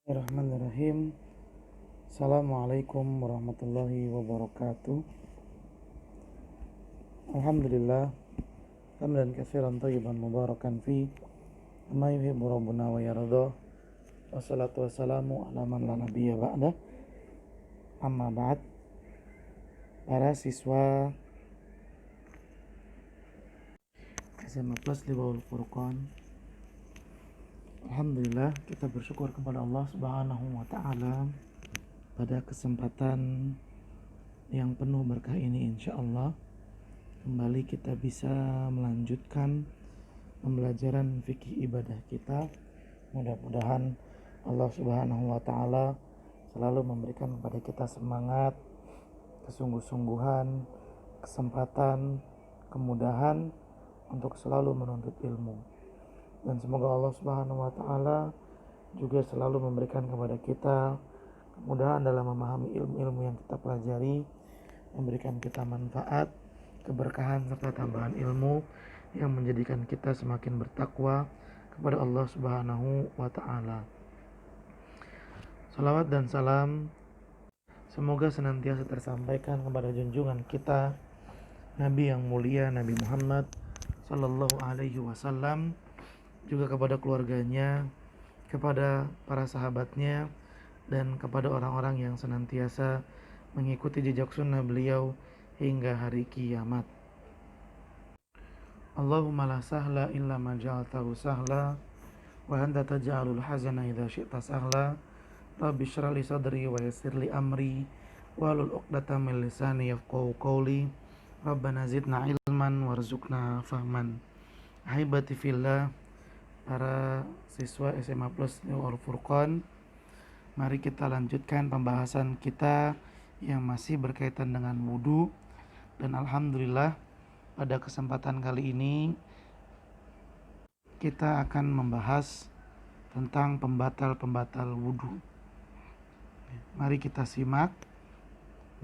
Bismillahirrahmanirrahim. Assalamualaikum warahmatullahi wabarakatuh. Alhamdulillah hamdan katsiran thayyiban mubarakan fi kama yuhibbu rabbuna wa yarda. Wassalatu wassalamu ala man la nabiyya ba'da. Amma ba'd. Para siswa SMA Plus Liwaul Furqan, alhamdulillah kita bersyukur kepada Allah Subhanahu wa taala pada kesempatan yang penuh berkah ini, insyaallah kembali kita bisa melanjutkan pembelajaran fikih ibadah kita. Mudah-mudahan Allah Subhanahu wa taala selalu memberikan kepada kita semangat, kesungguh-sungguhan, kesempatan, kemudahan untuk selalu menuntut ilmu. Dan semoga Allah Subhanahu wa taala juga selalu memberikan kepada kita kemudahan dalam memahami ilmu-ilmu yang kita pelajari, memberikan kita manfaat, keberkahan serta tambahan ilmu yang menjadikan kita semakin bertakwa kepada Allah Subhanahu wa taala. Salawat dan salam semoga senantiasa tersampaikan kepada junjungan kita Nabi yang mulia, Nabi Muhammad sallallahu alaihi wasallam, juga kepada keluarganya, kepada para sahabatnya, dan kepada orang-orang yang senantiasa mengikuti jejak sunnah beliau hingga hari kiamat. Allahumma la sahla illa ma ja'altahu sahla wa anta taj'alul hazana idza syi'ta sahla. Rabbi shrah li sadri wa yassir li amri wahlul 'uqdatam min lisani yafqahu qawli. Rabbana zidna ilman warzuqna fahman. Ahibati fillah, para siswa SMA Plus Liwaul Furqan, mari kita lanjutkan pembahasan kita yang masih berkaitan dengan wudu. Dan alhamdulillah pada kesempatan kali ini kita akan membahas tentang pembatal-pembatal wudu. Mari kita simak,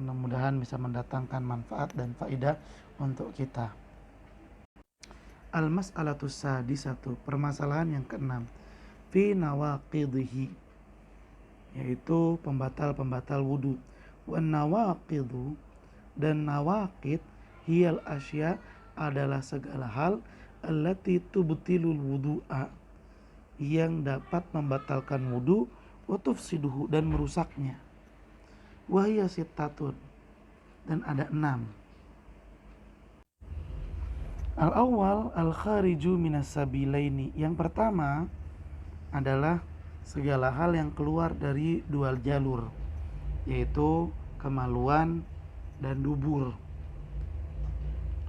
mudah-mudahan bisa mendatangkan manfaat dan faedah untuk kita. Al-mas'alatus sadisatu, permasalahan yang keenam, fi nawaqidhihi, yaitu pembatal-pembatal wudu. Wan nawaqidu, dan nawaqid, hiyal asya, adalah segala hal allati tubtilul wudu'a, yang dapat membatalkan wudu, wa tufsiduhu, dan merusaknya. Wa hiya sittatun, dan ada 6. Al-awwal al-khariju minas sabilaini, yang pertama adalah segala hal yang keluar dari dua jalur, yaitu kemaluan dan dubur.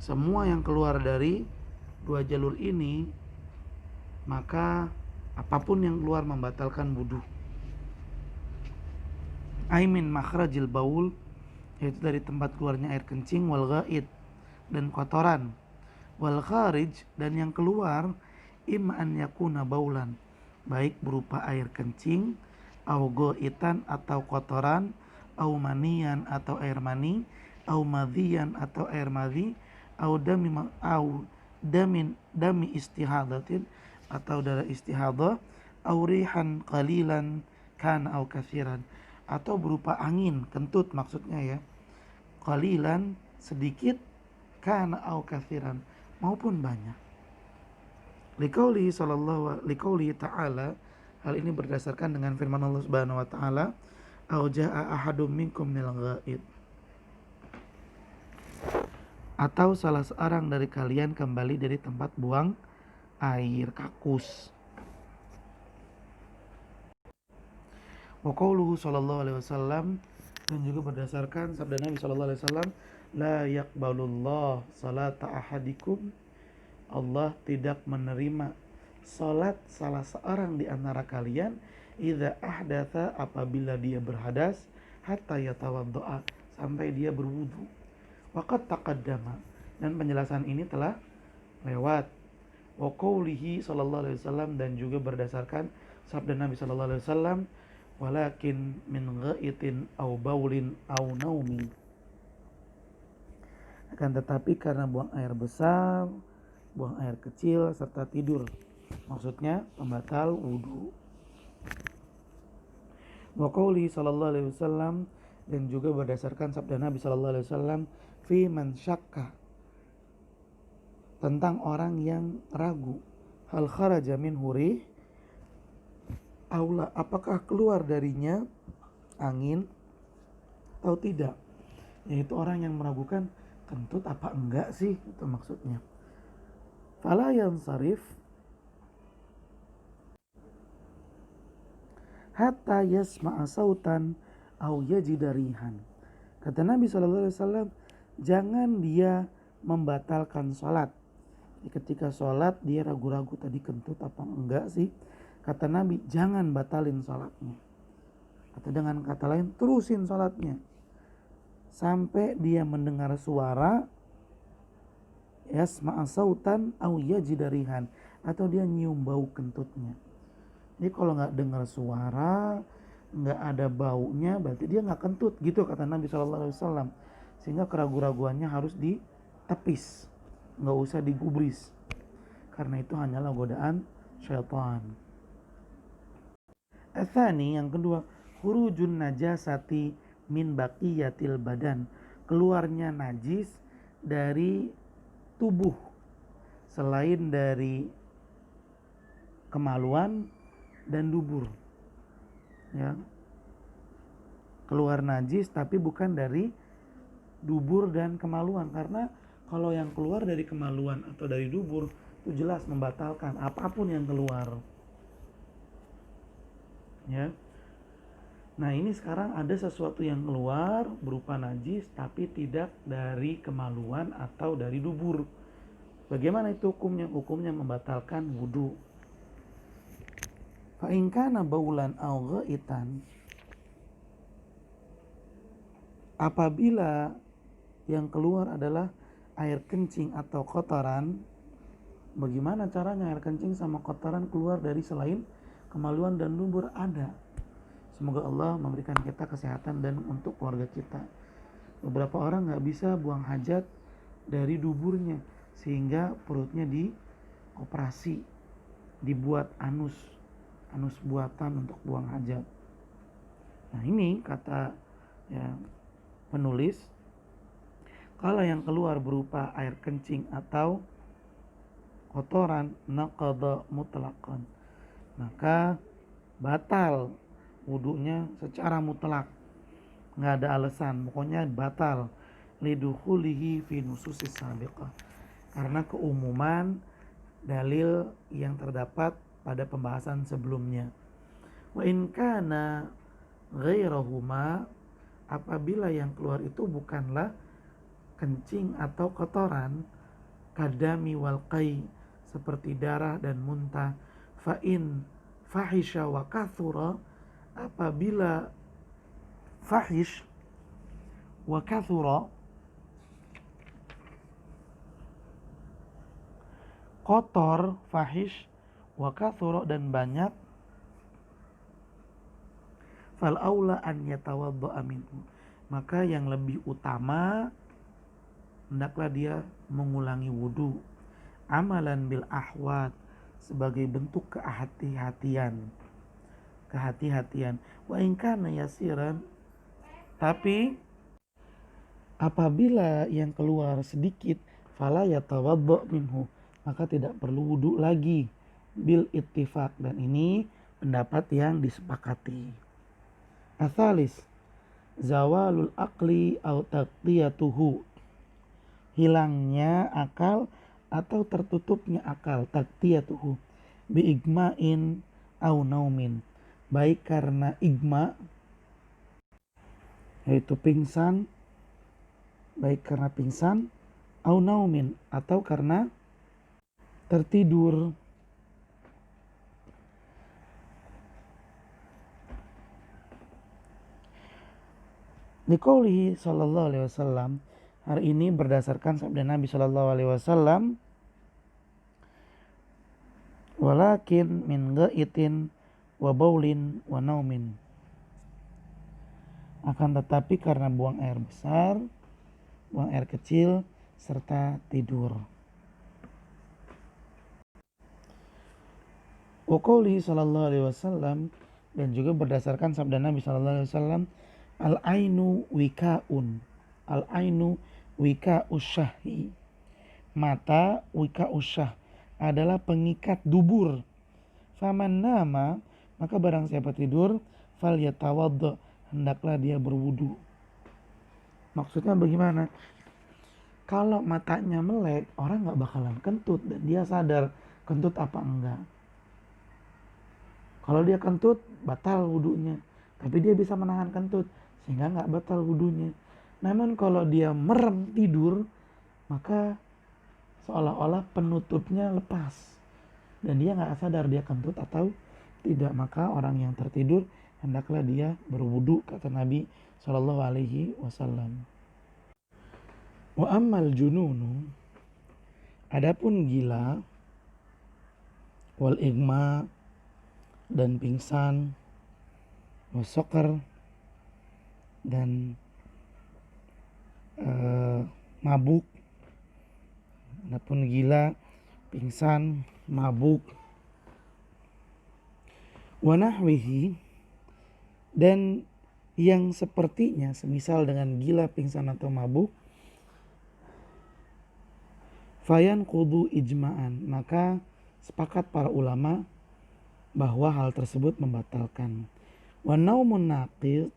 Semua yang keluar dari dua jalur ini, maka apapun yang keluar membatalkan wudu. Aimin makhrajil baul, yaitu dari tempat keluarnya air kencing, wal ghaid, dan kotoran, wal kharij, dan yang keluar, imma an yakuna baulan, baik berupa air kencing, au ghaitan atau kotoran, au manian atau air mani, au madhiyan atau air madhi, au dami istihadatin atau darah istihadah, au rihan qalilan kana au katsiran, atau berupa angin kentut, maksudnya ya, qalilan sedikit, kana au katsiran maupun banyak. Liqauli ta'ala, hal ini berdasarkan dengan firman Allah Subhanahu wa taala, au jaa ahadum minkum minal ghaid, atau salah seorang dari kalian kembali dari tempat buang air kakus. Wa qauluhu sallallahu alaihi wasallam, dan juga berdasarkan sabda Nabi sallallahu alaihi wasallam, la yaqbalullah salata ahadikum, Allah tidak menerima salat salah seorang di antara kalian, idza ahdatsa, apabila dia berhadas, hatta yatawaddoa, sampai dia berwudu. Waqad taqaddama, dan penjelasan ini telah lewat. Wa qaulihi sallallahu alaihi wasallam, dan juga berdasarkan sabda Nabi sallallahu alaihi wasallam, walakin min ghaitin au baulin au naumin, akan tetapi karena buang air besar, buang air kecil, serta tidur, maksudnya pembatal wudu. Wa qauli sallallahu alaihi wasallam, dan juga berdasarkan sabda Nabi sallallahu alaihi wasallam, fi man syakka, tentang orang yang ragu, hal kharaja min hurih, aula, apakah keluar darinya angin atau tidak, yaitu orang yang meragukan kentut apa enggak sih, itu maksudnya. Fala yansarif hatta yasma'a sautan au yajida rihan. Kata Nabi SAW, jangan dia membatalkan sholat. Ketika sholat dia ragu-ragu tadi kentut apa enggak sih. Kata Nabi, jangan batalin sholatnya. Atau dengan kata lain, terusin sholatnya sampai dia mendengar suara, yasma'a sautan au yajida rihan, atau dia nyium bau kentutnya. Jadi kalau nggak dengar suara, nggak ada baunya, berarti dia nggak kentut gitu kata Nabi SAW. Sehingga keraguan-raguannya harus ditepis, nggak usah digubris, karena itu hanyalah godaan syaitan. Atsani, yang kedua, khurujun najasati min baqiyatil badan, keluarnya najis dari tubuh selain dari kemaluan dan dubur. Ya, keluar najis tapi bukan dari dubur dan kemaluan, karena kalau yang keluar dari kemaluan atau dari dubur itu jelas membatalkan apapun yang keluar. Ya. Nah, ini sekarang ada sesuatu yang keluar berupa najis tapi tidak dari kemaluan atau dari dubur. Bagaimana itu hukumnya? Hukumnya membatalkan wudu. Fa in kana baulan aw ghaitan, apabila yang keluar adalah air kencing atau kotoran, bagaimana caranya air kencing sama kotoran keluar dari selain kemaluan dan dubur? Ada. Semoga Allah memberikan kita kesehatan dan untuk keluarga kita. Beberapa orang nggak bisa buang hajat dari duburnya, sehingga perutnya dioperasi, dibuat anus buatan untuk buang hajat. Nah, ini kata ya penulis, kalau yang keluar berupa air kencing atau kotoran, naqadha mutlaqan, maka batal wudunya secara mutlak, nggak ada alasan, pokoknya batal, lidukhulihi fi nususis sabiqah, karena keumuman dalil yang terdapat pada pembahasan sebelumnya. Wa in kana ghairahuma, apabila yang keluar itu bukanlah kencing atau kotoran, kadami wal qai, seperti darah dan muntah, fa in fahisha wa kathura, apabila fahish wa kathura, kotor, fahish wa kathura, dan banyak, fal aula an yatawadda'a minhu, maka yang lebih utama hendaklah dia mengulangi wudu, amalan bil ahwat, sebagai bentuk kehati-hatian. Wa in kana yasiran, tapi apabila yang keluar sedikit, fala yatawadda minhu, maka tidak perlu wudu lagi, bil ittifaq, dan ini pendapat yang disepakati. Atsalis, zawalul aqli au taqtiyatuhu, hilangnya akal atau tertutupnya akal, taqtiyatuhu, bi igma'in au naumin, baik karena igma, yaitu pingsan, au naumin, atau karena tertidur. Liqaulihi sallallahu alaihi wasallam, hari ini berdasarkan sabda Nabi sallallahu alaihi wasallam, walakin min ghaitin wa baulin wa naumin, akan tetapi karena buang air besar, buang air kecil, serta tidur. Wa qauli sallallahu alaihi wasallam, Dan juga berdasarkan sabda Nabi Shallallahu Alaihi Wasallam, al-ainu wikaun, al-ainu wika usyahi, mata wika usyah adalah pengikat dubur. Faman nama, maka barang siapa tidur, fal yatawaddo, hendaklah dia berwudu. Maksudnya bagaimana? Kalau matanya melek, orang nggak bakalan kentut dan dia sadar kentut apa enggak. Kalau dia kentut, batal wudunya. Tapi dia bisa menahan kentut, sehingga nggak batal wudunya. Namun kalau dia merem tidur, maka seolah-olah penutupnya lepas. Dan dia nggak sadar dia kentut atau tidak. Maka orang yang tertidur, hendaklah dia berwudu, kata Nabi Shallallahu Alaihi Wasallam. Wa ammal jununu, adapun gila, wal igma, dan pingsan, wasokar, dan mabuk. Adapun gila, pingsan, mabuk, wanahwihi, dan yang sepertinya semisal dengan gila, pingsan atau mabuk, fayan kudu ijma'an, maka sepakat para ulama bahwa hal tersebut membatalkan. Wa naumun naqid,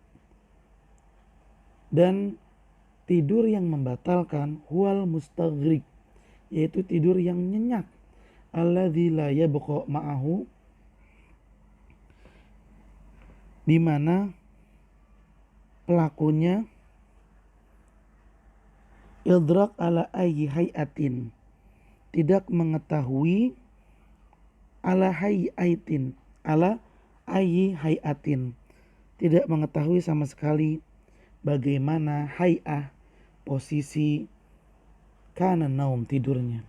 dan tidur yang membatalkan, huwal mustaghrik, yaitu tidur yang nyenyak, alladzi la yabqa ma'ahu, di mana pelakunya idrak ala ayyi hayatin, tidak mengetahui ala hayatin, ala ayyi hayatin, tidak mengetahui sama sekali bagaimana hay'ah, posisi kana naum, tidurnya.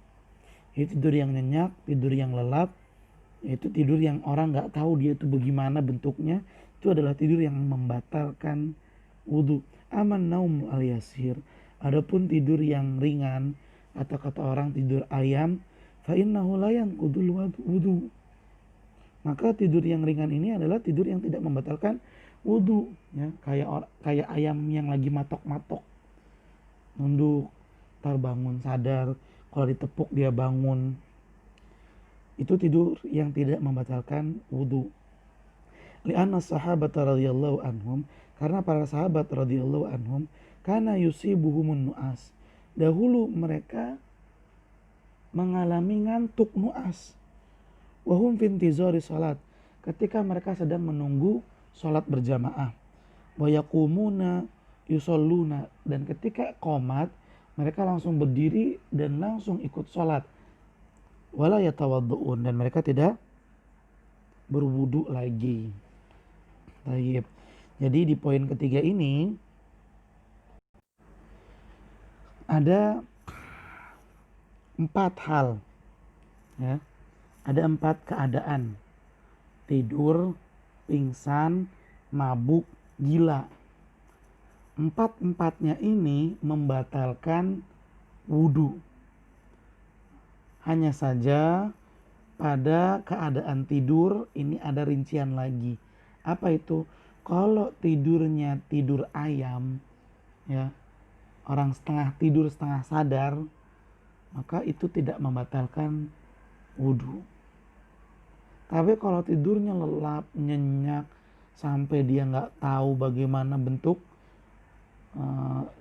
Itu tidur yang nyenyak, tidur yang lelap, itu tidur yang orang gak tahu dia itu bagaimana bentuknya. Itu adalah tidur yang membatalkan wudu. Aman naum al yasir, adapun tidur yang ringan, atau kata orang tidur ayam, fa innahu la yanqudul wudu, maka tidur yang ringan ini adalah tidur yang tidak membatalkan wudu, ya, kayak ayam yang lagi matok-matok, nunduk, tar bangun sadar, kalau ditepuk dia bangun. Itu tidur yang tidak membatalkan wudu. Li'anna sahabat radhiyallahu anhum, karena para sahabat radhiyallahu anhum, kana yusibuhumun nu'as, dahulu mereka mengalami ngantuk nu'as. Wahum fintizori salat, ketika mereka sedang menunggu salat berjamaah. Wayakumuna yusalluna, dan ketika qomat mereka langsung berdiri dan langsung ikut salat. Wala yatawadduun, dan mereka tidak berwudu lagi. Tayyib. Jadi di poin ketiga ini ada 4 hal, ya. Ada 4 keadaan: tidur, pingsan, mabuk, gila. 4-empatnya ini membatalkan wudu. Hanya saja pada keadaan tidur ini ada rincian lagi. Apa itu? Kalau tidurnya tidur ayam, ya, orang setengah tidur setengah sadar, maka itu tidak membatalkan wudu. Tapi kalau tidurnya lelap, nyenyak, sampai dia nggak tahu bagaimana bentuk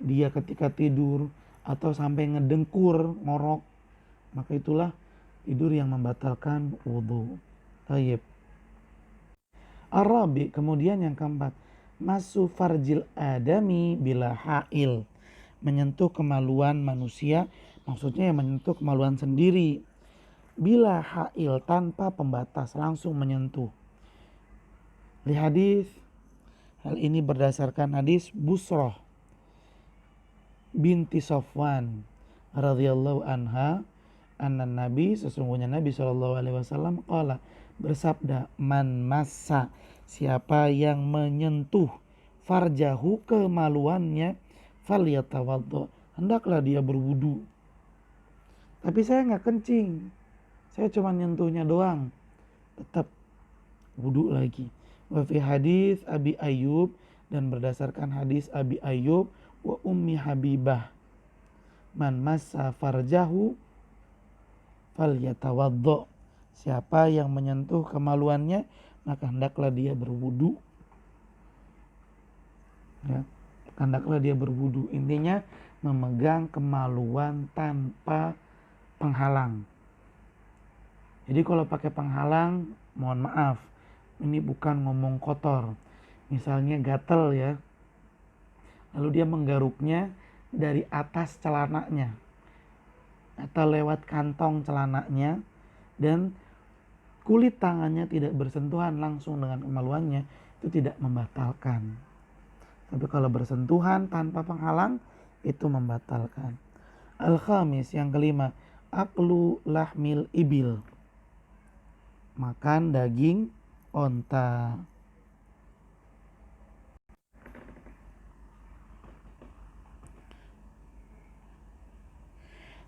dia ketika tidur, atau sampai ngedengkur, ngorok, maka itulah tidur yang membatalkan wudu. Tayyib. Arabi, kemudian yang keempat, masu farjil adami bila hail, menyentuh kemaluan manusia, maksudnya menyentuh kemaluan sendiri. Bila hail, tanpa pembatas, langsung menyentuh. Li hadis, hal ini berdasarkan hadis Busrah binti Safwan radhiyallahu anha, anna Nabi, sesungguhnya Nabi SAW qala, bersabda, man massa, siapa yang menyentuh farjahu, kemaluannya, falyatawaddo, hendaklah dia berwudu. Tapi saya nggak kencing, saya cuma nyentuhnya doang, tetap wudu lagi. Wa fi hadis Abi Ayyub, dan berdasarkan hadis Abi Ayyub, wa Ummi Habibah, man massa farjahu falyatawaddo, siapa yang menyentuh kemaluannya maka hendaklah dia berwudu. Ya, hendaklah dia berwudu. Intinya memegang kemaluan tanpa penghalang. Jadi kalau pakai penghalang, mohon maaf, ini bukan ngomong kotor. Misalnya gatel ya, lalu dia menggaruknya dari atas celananya atau lewat kantong celananya, dan kulit tangannya tidak bersentuhan langsung dengan kemaluannya, itu tidak membatalkan. Tapi kalau bersentuhan tanpa penghalang, itu membatalkan. Al-khamis, yang kelima, aklu lahmil ibil, makan daging onta.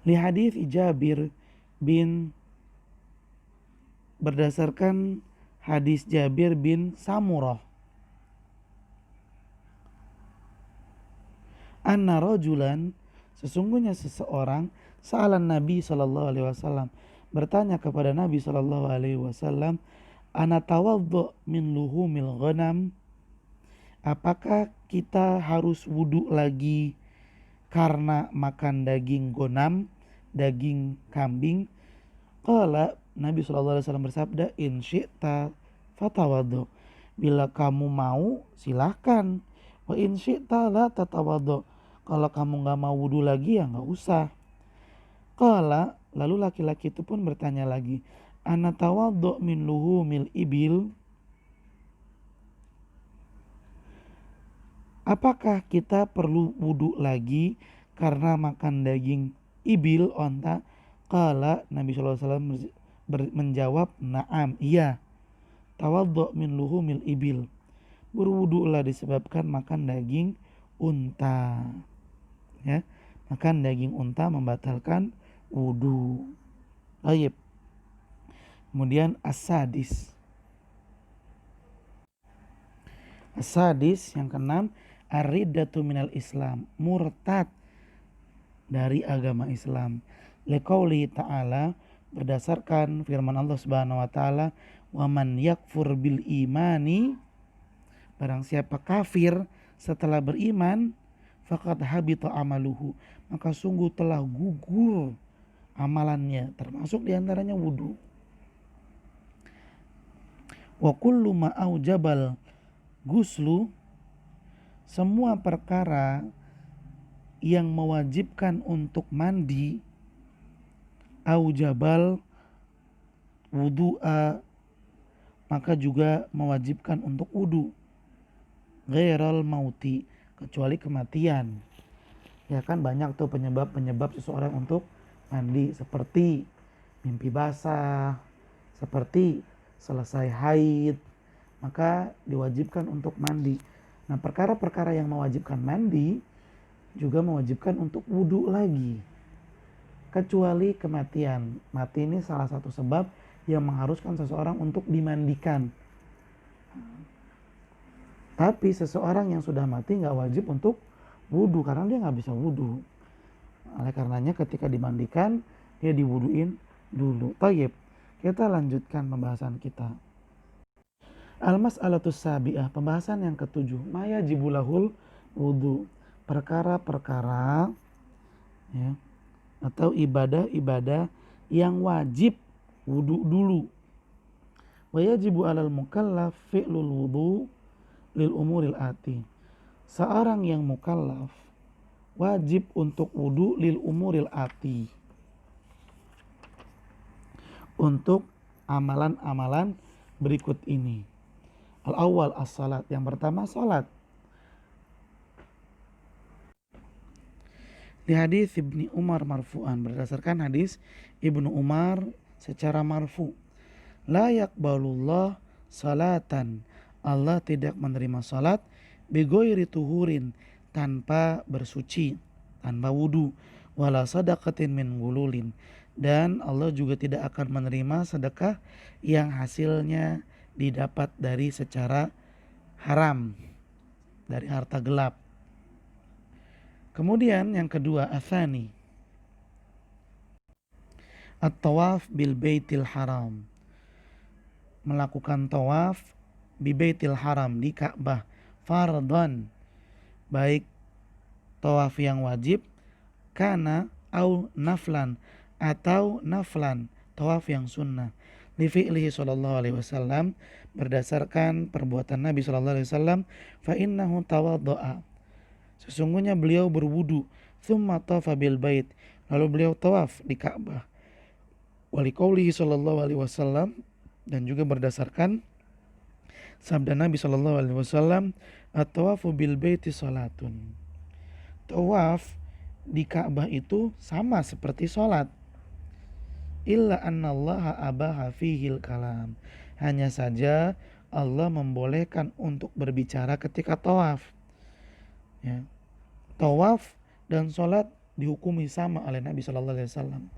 Li hadis Jabir bin, berdasarkan hadis Jabir bin Samurah, anna rajulan, sesungguhnya seseorang, sa'alan Nabi sallallahu alaihi wasallam, bertanya kepada Nabi sallallahu alaihi wasallam, ana tawaddu min luhumil ghanam, apakah kita harus wudu lagi karena makan daging gonam, daging kambing? Qala, Nabi sallallahu alaihi wasallam bersabda, in syi'ta fatawaddu, bila kamu mau silahkan, wa in syi'ta la tatawaddu, kalau kamu gak mau wudu lagi ya gak usah. Qala, lalu laki-laki itu pun bertanya lagi, ana tawaddu min luhumil ibil, apakah kita perlu wudu lagi karena makan daging ibil, onta? Qala, Nabi SAW menjawab, na'am, iya. Tawaddu min luhumil ibil, berwudulah disebabkan makan daging unta. Ya, makan daging unta membatalkan wudu. Baik. Kemudian as-sadis. As-sadis, yang keenam, ar-riddatu minal Islam, murtad dari agama Islam. Liqauli ta'ala, berdasarkan firman Allah Subhanahu wa taala, wa man yakfur bil imani, barang siapa kafir setelah beriman, faqad habita amaluhu, maka sungguh telah gugur amalannya, termasuk diantaranya wudu. Wa kullu ma aujabal guslu, semua perkara yang mewajibkan untuk mandi, aujabal wudu'a, maka juga mewajibkan untuk wudu, ghairal mauti, kecuali kematian. Ya kan banyak tuh penyebab seseorang untuk mandi, seperti mimpi basah, seperti selesai haid, maka diwajibkan untuk mandi. Nah, perkara-perkara yang mewajibkan mandi juga mewajibkan untuk wudu lagi, kecuali kematian. Mati ini salah satu sebab yang mengharuskan seseorang untuk dimandikan. Tapi seseorang yang sudah mati gak wajib untuk wudu karena dia gak bisa wudu. Oleh karenanya ketika dimandikan, dia diwuduin dulu. Tayyib, kita lanjutkan pembahasan kita. Al-mas'alatus sabi'ah, pembahasan yang ketujuh, ma yajibulahul wudu, perkara-perkara ya, atau ibadah-ibadah yang wajib wudu dulu. Wa yajibu 'alal mukallaf fi'lul wudu lil umuril ati, seorang yang mukallaf wajib untuk wudu lil umuril ati, untuk amalan-amalan berikut ini. Al-awwal as-salat, yang pertama salat. Di hadis Ibnu Umar marfu'an, berdasarkan hadis Ibnu Umar secara marfu, la yaqbalullah salatan, Allah tidak menerima salat bighairi tuhurin, tanpa bersuci, tanpa wudu, wala sadaqatin min gululin, dan Allah juga tidak akan menerima sedekah yang hasilnya didapat dari secara haram, dari harta gelap. Kemudian yang kedua, atsani, at-tawaf bil baitil haram, melakukan tawaf bi baitil haram, di Ka'bah, fardhan, baik tawaf yang wajib kana au naflan, atau naflan, tawaf yang sunnah, li fi'lihi sallallahu alaihi wasallam, berdasarkan perbuatan Nabi sallallahu alaihi wasallam, fa innahu tawaddoa, sesungguhnya beliau berwudu, tsumma tafa bil bait, lalu beliau tawaf di Ka'bah, wa liqaulihi sallallahu alaihi wasallam, dan juga berdasarkan sabda Nabi sallallahu alaihi wasallam, at-tawafu bil baiti salatun, tawaf di Ka'bah itu sama seperti sholat, illa annallaha abaha fihil kalam, hanya saja Allah membolehkan untuk berbicara ketika tawaf, ya. Tawaf dan sholat dihukumi sama oleh Nabi Shallallahu Alaihi Wasallam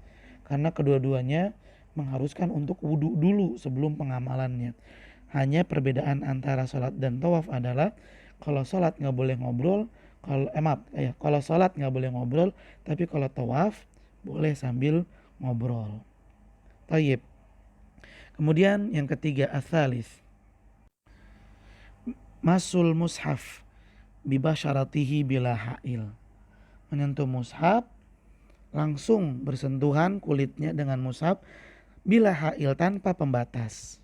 karena kedua-duanya mengharuskan untuk wudhu dulu sebelum pengamalannya. Hanya perbedaan antara sholat dan tawaf adalah kalau sholat nggak boleh ngobrol, kalau sholat nggak boleh ngobrol, tapi kalau tawaf boleh sambil ngobrol. Tayyib. Kemudian yang ketiga, atsalis, masul mushaf bibasyaratihi bila ha'il, menyentuh mushaf, langsung bersentuhan kulitnya dengan mushaf, bila ha'il, tanpa pembatas.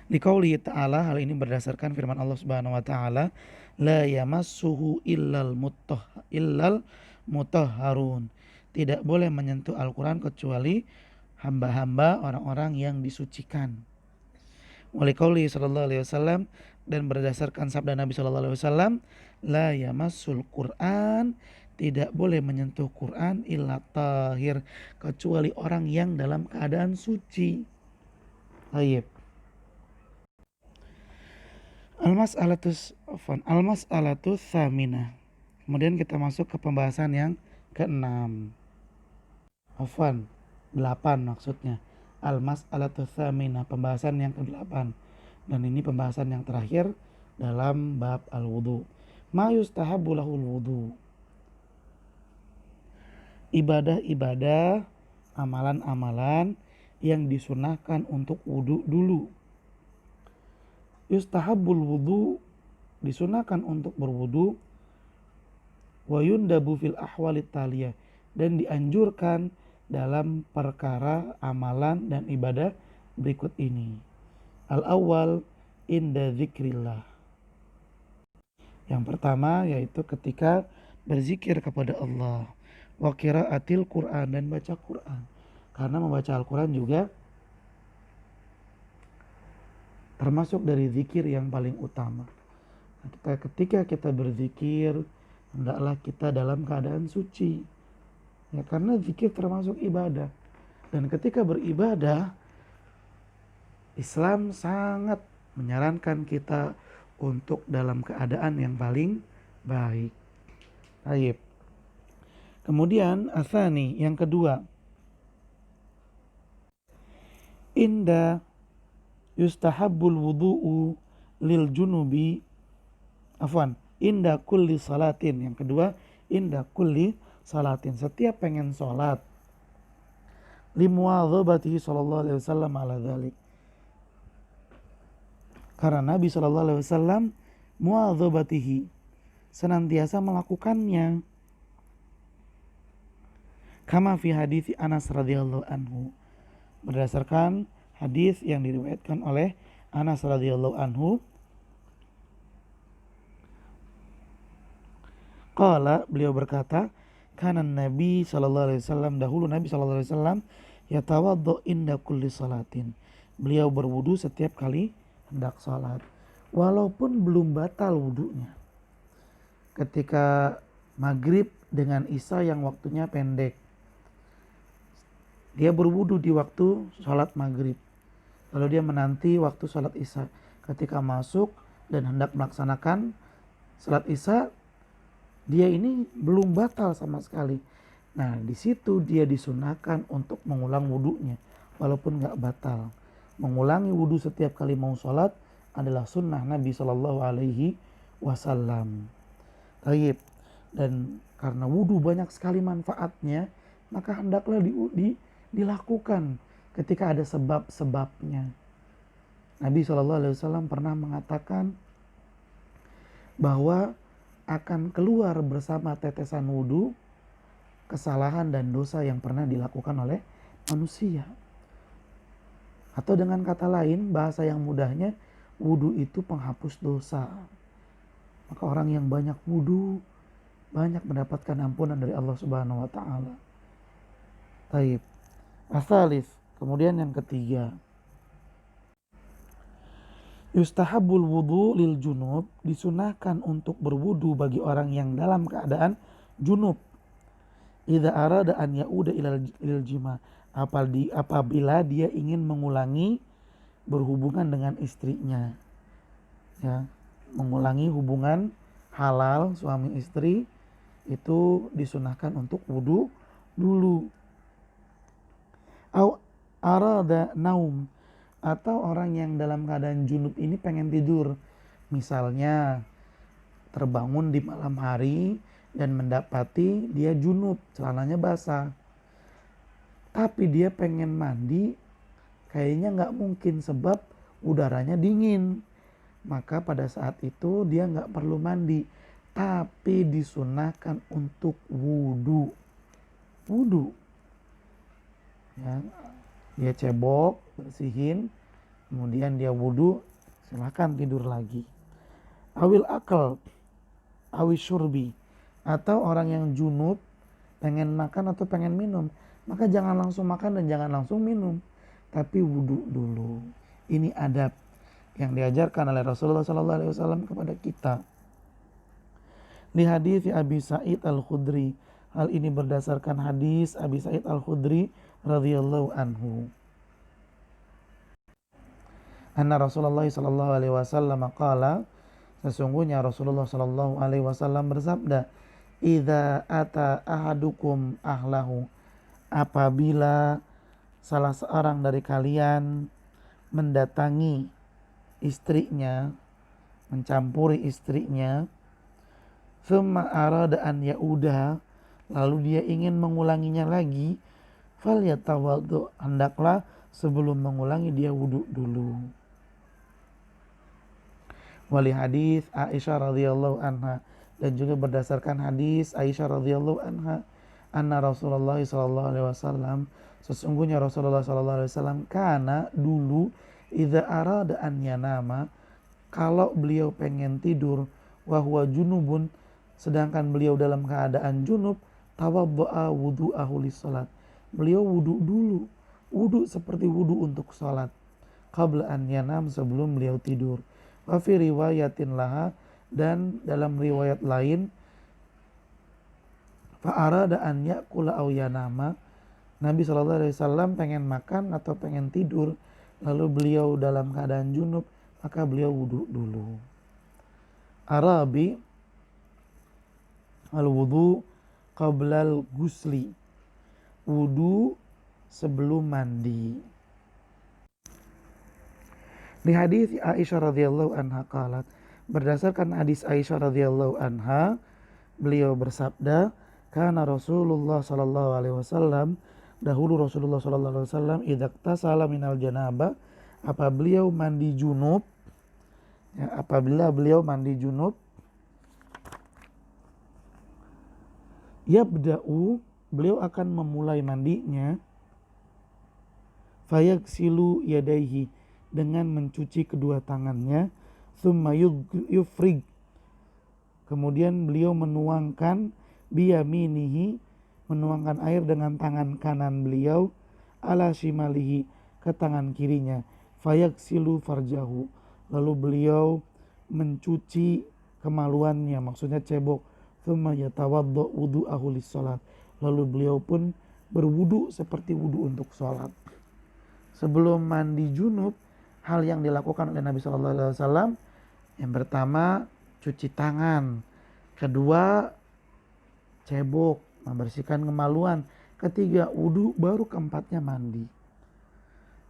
Liqauli ta'ala, hal ini berdasarkan firman Allah Subhanahu wa taala, la yamassuhu illal mutahharun, tidak boleh menyentuh Al-Qur'an kecuali hamba-hamba, orang-orang yang disucikan. Wa liqauli sallallahu alaihi wasallam, dan berdasarkan sabda Nabi sallallahu alaihi wasallam, la yamassul Qur'an, tidak boleh menyentuh Quran illa tahir, kecuali orang yang dalam keadaan suci. Baik. Al-mas'alatus tsaminah. Kemudian kita masuk ke pembahasan yang ke-6. 8 maksudnya. Al-mas'alatus tsaminah, pembahasan yang ke-8. Dan ini pembahasan yang terakhir dalam bab al-wudu. Ma yustahabbu lahul wudu. Ibadah-ibadah, amalan-amalan yang disunahkan untuk wudu dulu. Yustahabbul wudu, disunahkan untuk berwudu, wa yundabu fil ahwalit taliyah, dan dianjurkan dalam perkara amalan dan ibadah berikut ini. Al-awwal inda dzikrillah. Yang pertama yaitu ketika berzikir kepada Allah, wa qiraatil Qur'an, dan baca Qur'an. Karena membaca Al-Qur'an juga termasuk dari zikir yang paling utama. Ketika kita berzikir, hendaklah kita dalam keadaan suci. Ya, karena zikir termasuk ibadah. Dan ketika beribadah, Islam sangat menyarankan kita untuk dalam keadaan yang paling baik. Baik. Kemudian atsani, yang kedua, inda yustahabbul wudu'u lil junubi, inda kulli salatin. Yang kedua, inda kulli salatin, setiap pengen sholat, limuadzabatihi sallallahu alaihi wasallam ala dzalik, karena Nabi sallallahu alaihi wasallam muadzabatihi, senantiasa melakukannya, kama fi hadits Anas radhiyallahu anhu, berdasarkan hadis yang diriwayatkan oleh Anas radhiyallahu anhu, qala, beliau berkata, kana Nabi sallallahu alaihi wasallam, dahulu Nabi sallallahu alaihi wasallam, yatawaddo inda kulli salatin, beliau berwudu setiap kali hendak salat, walaupun belum batal wudunya. Ketika maghrib dengan isya yang waktunya pendek, dia berwudu di waktu salat maghrib. Lalu dia menanti waktu salat isya. Ketika masuk dan hendak melaksanakan salat isya, dia ini belum batal sama sekali. Nah, di situ dia disunahkan untuk mengulang wudunya walaupun nggak batal. mengulangi wudhu setiap kali mau sholat adalah sunnah Nabi Shallallahu Alaihi Wasallam. Taib. Dan karena wudhu banyak sekali manfaatnya, maka hendaklah dilakukan ketika ada sebab-sebabnya. Nabi Shallallahu Alaihi Wasallam pernah mengatakan bahwa akan keluar bersama tetesan wudhu kesalahan dan dosa yang pernah dilakukan oleh manusia. Atau dengan kata lain, bahasa yang mudahnya, wudhu itu penghapus dosa. Maka orang yang banyak wudhu banyak mendapatkan ampunan dari Allah Subhanahu wa taala. Taib. Asalis, kemudian yang ketiga. Yustahabul wudu lil junub, disunahkan untuk berwudu bagi orang yang dalam keadaan junub. Idza arada an yauda ilal jima, apabila dia ingin mengulangi berhubungan dengan istrinya. Ya, mengulangi hubungan halal suami istri itu disunahkan untuk wudu dulu. Au arada naum, atau orang yang dalam keadaan junub ini pengen tidur. Misalnya terbangun di malam hari dan mendapati dia junub, celananya basah. Tapi dia pengen mandi, kayaknya gak mungkin sebab udaranya dingin. Maka pada saat itu dia gak perlu mandi, tapi disunahkan untuk wudu. Wudu. Ya, dia cebok, bersihin, kemudian dia wudu, silahkan tidur lagi. Awil akal, awil syurbi, atau orang yang junub pengen makan atau pengen minum, maka jangan langsung makan dan jangan langsung minum, tapi wudu dulu. Ini adab yang diajarkan oleh Rasulullah SAW kepada kita. Li hadits Abi Sa'id Al-Khudri, hal ini berdasarkan hadis Abi Sa'id Al-Khudri radhiyallahu anhu. Anna Rasulullah sallallahu alaihi wasallam qala, sesungguhnya Rasulullah sallallahu alaihi wasallam bersabda, idza ata ahadukum ahlahu, apabila salah seorang dari kalian mendatangi istrinya, mencampuri istrinya, thumma arada an yauda, lalu dia ingin mengulanginya lagi, falyatawaddu, hendaklah sebelum mengulangi dia wudu dulu. Wali hadis Aisyah radhiyallahu anha, dan juga berdasarkan hadis Aisyah radhiyallahu anha, anna Rasulullah sallallahu alaihi wasallam, sesungguhnya Rasulullah sallallahu alaihi wasallam kana dulu idza arada an yanama, kalau beliau pengen tidur, wa huwa junubun, sedangkan beliau dalam keadaan junub, tawaddaa wudu'ahu lis-salat, beliau wudu dulu, wudu seperti wudu untuk salat, qabla an yanam, sebelum beliau tidur. Wa fi riwayatin laha, dan dalam riwayat lain, fa arada an ya'kula aw yanama, Nabi SAW pengen makan atau pengen tidur, lalu beliau dalam keadaan junub, maka beliau wudu dulu. Arabi, al-wudu qablal gusli, wudu sebelum mandi. Di hadis Aisyah radhiyallahu anha qalat, berdasarkan hadis Aisyah radhiyallahu anha, beliau bersabda, kana Rasulullah sallallahu alaihi wasallam, dahulu Rasulullah sallallahu alaihi wasallam, idza tasala minal janabah, apabila beliau mandi junub, ya, apabila beliau mandi junub, yabda'u, beliau akan memulai mandinya, fayaghsilu yadayhi, dengan mencuci kedua tangannya, thumma yufrig, kemudian beliau menuangkan biyaminihi, menuangkan air dengan tangan kanan beliau, ala shimalihi, ke tangan kirinya, fayaghsilu farjahu, lalu beliau mencuci kemaluannya, maksudnya cebok, thumma yatawaddo wudu'ahu lis-salat, lalu beliau pun berwudu seperti wudu untuk sholat. Sebelum mandi junub, hal yang dilakukan oleh Nabi SAW, yang pertama cuci tangan, kedua cebok, membersihkan kemaluan, ketiga wudu, baru keempatnya mandi.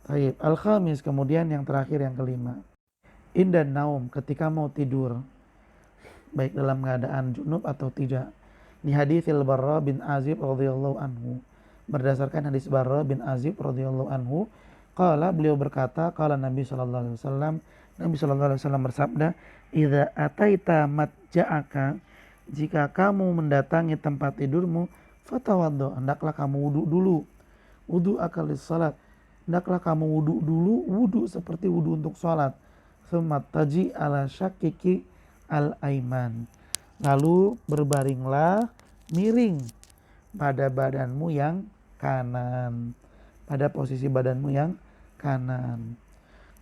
Taib. Al-khamis, kemudian yang terakhir yang kelima. Inda naum, ketika mau tidur, baik dalam keadaan junub atau tidak. Di haditsil Barra bin Azib radhiyallahu anhu. Berdasarkan hadis Barra bin Azib radhiyallahu anhu, qala, beliau berkata, qala Nabi sallallahu alaihi wasallam, Nabi sallallahu alaihi wasallam bersabda, "Idza ataita matja'aka, jika kamu mendatangi tempat tidurmu, fatawaddo, hendaklah kamu wudu dulu. Wudu akalis salat, hendaklah kamu wudu dulu, wudu seperti wudu untuk salat. Sumat taji ala syakiki al-aiman, lalu berbaringlah miring pada badanmu yang kanan, pada posisi badanmu yang kanan."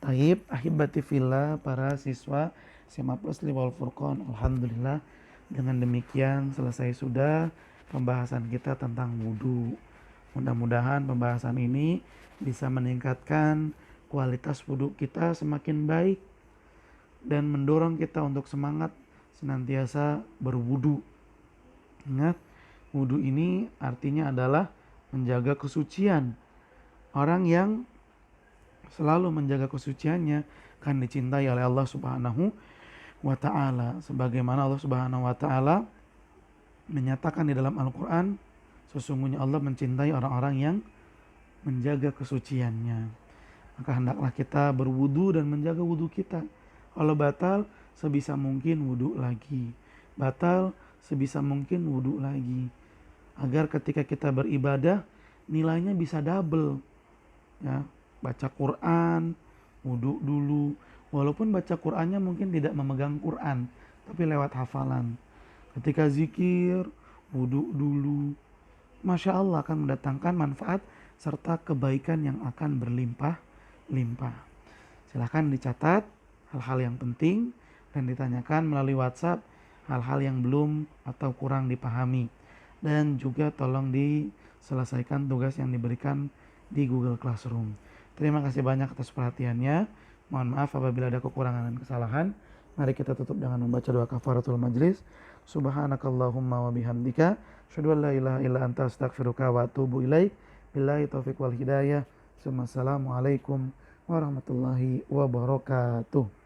Taib, ahibati fillah, para siswa SMA Plus Wal Furqan, alhamdulillah dengan demikian selesai sudah pembahasan kita tentang wudhu. Mudah-mudahan pembahasan ini bisa meningkatkan kualitas wudhu kita semakin baik dan mendorong kita untuk semangat senantiasa berwudu. Ingat, wudu ini artinya adalah menjaga kesucian. Orang yang selalu menjaga kesuciannya akan dicintai oleh Allah Subhanahu wa taala, sebagaimana Allah Subhanahu wa taala menyatakan di dalam Al-Qur'an, sesungguhnya Allah mencintai orang-orang yang menjaga kesuciannya. Maka hendaklah kita berwudu dan menjaga wudu kita. Kalau batal, sebisa mungkin wudu lagi. Batal, sebisa mungkin wudu lagi. Agar ketika kita beribadah, nilainya bisa double. Ya, baca Quran, wudu dulu. Walaupun baca Qurannya mungkin tidak memegang Quran, tapi lewat hafalan. Ketika zikir, wudu dulu. Masya Allah akan mendatangkan manfaat serta kebaikan yang akan berlimpah-limpah. Silahkan dicatat hal-hal yang penting dan ditanyakan melalui WhatsApp hal-hal yang belum atau kurang dipahami. Dan juga tolong diselesaikan tugas yang diberikan di Google Classroom. Terima kasih banyak atas perhatiannya. Mohon maaf apabila ada kekurangan dan kesalahan. Mari kita tutup dengan membaca doa kafaratul majlis. Subhanakallahumma wa bihamdika, asyhadu an la ilaha illa anta, astaghfiruka wa atubu ilaik. Billahi taufiq wal hidayah. Assalamualaikum warahmatullahi wabarakatuh.